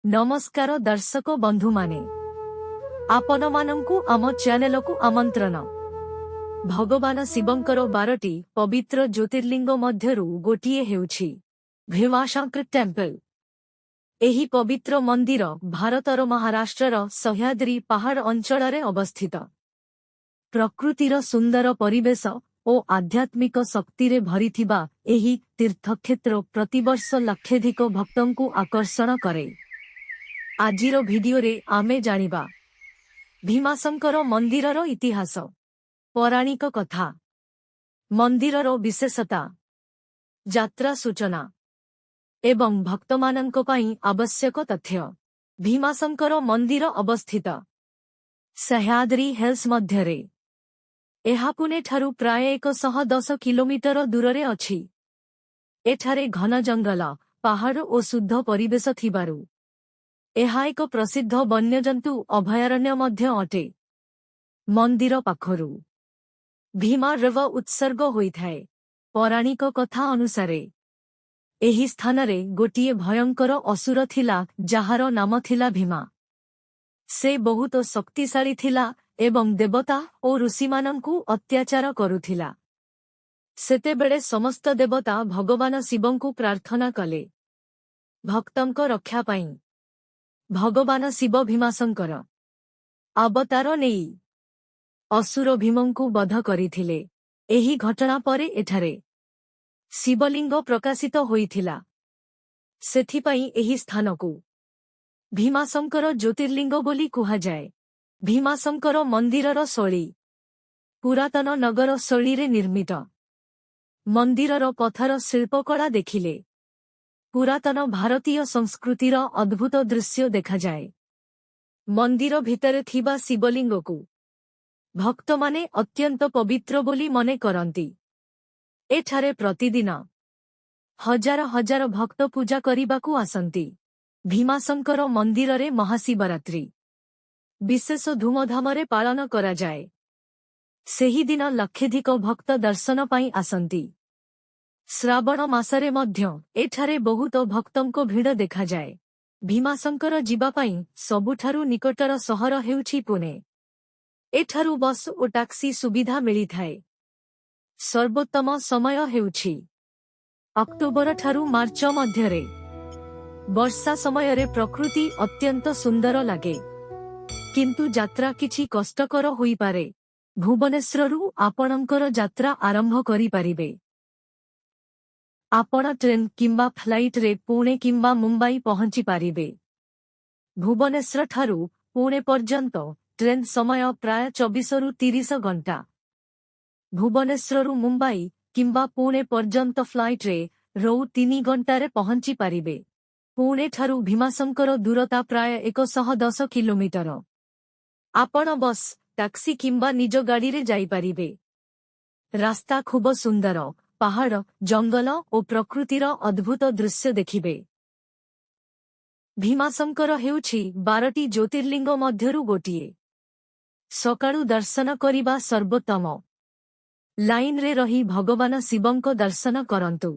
नमस्कार दर्शक बंधु माने आपण मानंकु आम चैनल को आमंत्रण। भगवान शिवंकर 12टी पवित्र ज्योतिर्लिंग मध्यरु गोटिए हेउछि भीमाशंकर टेम्पल। एही पवित्र मंदिर भारतर महाराष्ट्रर सह्याद्री पहाड़ अंचल रे अवस्थित। प्रकृतिर सुंदर परिवेश ओ आध्यात्मिक शक्ति रे भरिथिबा एही तीर्थक्षेत्र प्रतिवर्ष लक्षाधिक भक्तंकु आकर्षण करे। आजिर भिडियो रे आमे जानिबा भीमाशंकर मंदिरर इतिहास, पौराणिक कथा, मंदिरर विशेषता, यात्रा सूचना एवं भक्तमानंक पई आवश्यक तथ्य। भीमाशंकर मंदिर अवस्थित सह्याद्री हिल्स मध्यरे। एहा पुणे ठारु प्राय 110 किलोमीटर दूररे अछि। एठारे घन जंगल, पहाड़ ओ शुद्ध परिवेश थिबारु एहा एक प्रसिद्ध वन्यजंतु अभयारण्य मध्य अटे। मंदिर पाखरु भीमा रिवर उत्सर्ग होइथाए। पौराणिक कथा अनुसारे एही स्थानरे गोटिए भयंकर असुर थिला जाहार नाम थिला भीमा। से बहुत शक्तिशाली थिला एवं देवता ओ ऋषिमानंकु अत्याचार करुथिला। सेतेबेले समस्त देवता भगवान शिवंकु प्रार्थना कले भक्तंक रक्षा पाई। भगवान शिव भीमाशंकर अवतार नेई असुर भीमंकु वध करिथिले। एही घटना परे एठारे शिवलिंग प्रकाशित होइथिला। सेथिपाई एही स्थानकु भीमाशंकर ज्योतिर्लिंग बोली कुहा जाए। भीमाशंकर मंदिरर शैली पुरातन नगर शैली रे निर्मित। मंदिरर पथर शिल्पकला देखिले पुरातन भारतीय संस्कृतिर अद्भुत दृश्य देखा जाए। मंदिर भितरे थिबा शिवलिंगकु भक्त माने अत्यंत पवित्र बोली मने करंती। एठारे प्रतिदिन हजार हजार भक्त पूजा करिबाकु आसंती। भीमाशंकर मंदिररे महाशिवरात्रि विशेष धूमधामरे पालन करा जाए। सेही दिन लक्षाधिक भक्त दर्शन पाई आसंती। श्रावण मासरे मध्य एठारे बहुत भक्तंको भीड़ देखा जाए। भीमाशंकर जीवा पाई सबुठारु निकटर सहर हेउछि पुणे। एठारु बस ओ टैक्सी सुविधा मिली थाए। सर्वोत्तम समय हेउछि अक्टोबर ठारु मार्च मध्यरे। वर्षा समय रे प्रकृति अत्यंत सुंदर लागे, किंतु यात्रा किछि कष्टकर होई पारे। भुवनेश्वरु आपणंकर यात्रा आरंभ करि पारिबे। आपण ट्रेन किंबा फ्लाइट रे पुणे किंबा मुंबई पहुंची पारिबे। भुवनेश्वर ठारु पुणे पर्यंत ट्रेन समय प्राय 24 रु 30 घंटा। भुवनेश्वरु मुंबई किंबा पुणे पर्यंत फ्लाइट रे 3 घंटारे पहुंची पारिबे। पुणे ठारु भीमाशंकर दूरता प्राय 110 किलोमीटर। आपण बस, टैक्सी किंबा निज गाड़ी रे जाई पारिबे। रास्ता खूब सुंदर, पहाड़, जंगल और प्रकृतिर अद्भुत दृश्य देखिबे। भीमाशंकर हेउछि 12टी ज्योतिर्लिंग मध्यरु गोटिए। सकाळु दर्शन करिबा सर्वोत्तम। लाइन रे रही भगवान शिवंक दर्शन करंतु।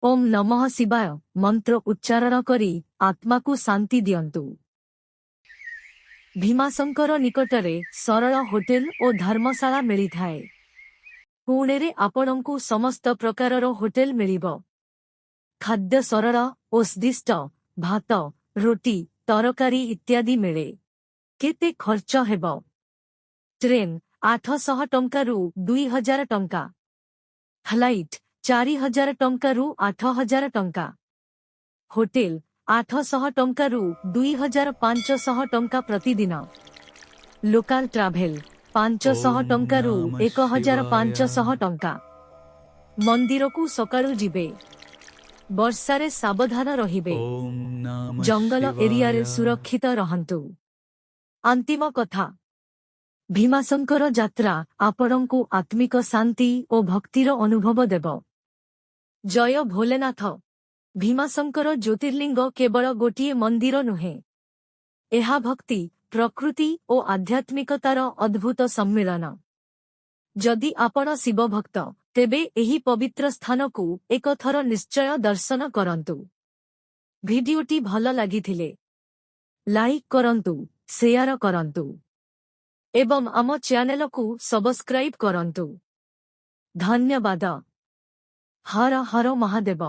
ओम नमः शिवाय मंत्र उच्चारण करी आत्मा को शांति दियंतु। भीमाशंकर निकटरे सरल होटेल और धर्मशाला मिली थाए। पुणे रे आपणंकु समस्त प्रकारर होटेल मिलिबो। खाद्य सरल और स्वादिष्ट, भात, रोटी, तरकारी इत्यादि मिले। केते खर्च हेबो? ट्रेन 800 टंका रु 2000 टंका। फ्लाइट 4000 टंका रु 8000 टंका। होटेल 800 टंका रु 2500 टंका प्रतिदिन। लोकल ट्रैवल 500 टंका रु 1500 टंका। मंदिर को सकाळु जिबे। वर्षारे सावधान रहिबे। जंगल एरिया रे सुरक्षित रहंतु। अंतिम कथा, भीमाशंकर यात्रा आपणंकु आत्मिक शांति और भक्तिर अनुभव देबो। जय भोलेनाथ। भीमाशंकर ज्योतिर्लिंग केवल गोटिए मंदिर नुहे। एहा भक्ति, प्रकृति और आध्यात्मिकतार अद्भुत सम्मिलन। जदि आपण शिव भक्त तेबे एही पवित्र स्थान को एक थर निश्चय दर्शन करंतु। भिडियोटी भल लागिथिले ଲାଇକ୍ କରନ୍ତୁ, ସେୟାର କରନ୍ତୁ ଏବଂ ଆମ ଚ୍ୟାନେଲକୁ ସବସ୍କ୍ରାଇବ୍ କରନ୍ତୁ। ଧନ୍ୟବାଦ। ହର ହର ମହାଦେବ।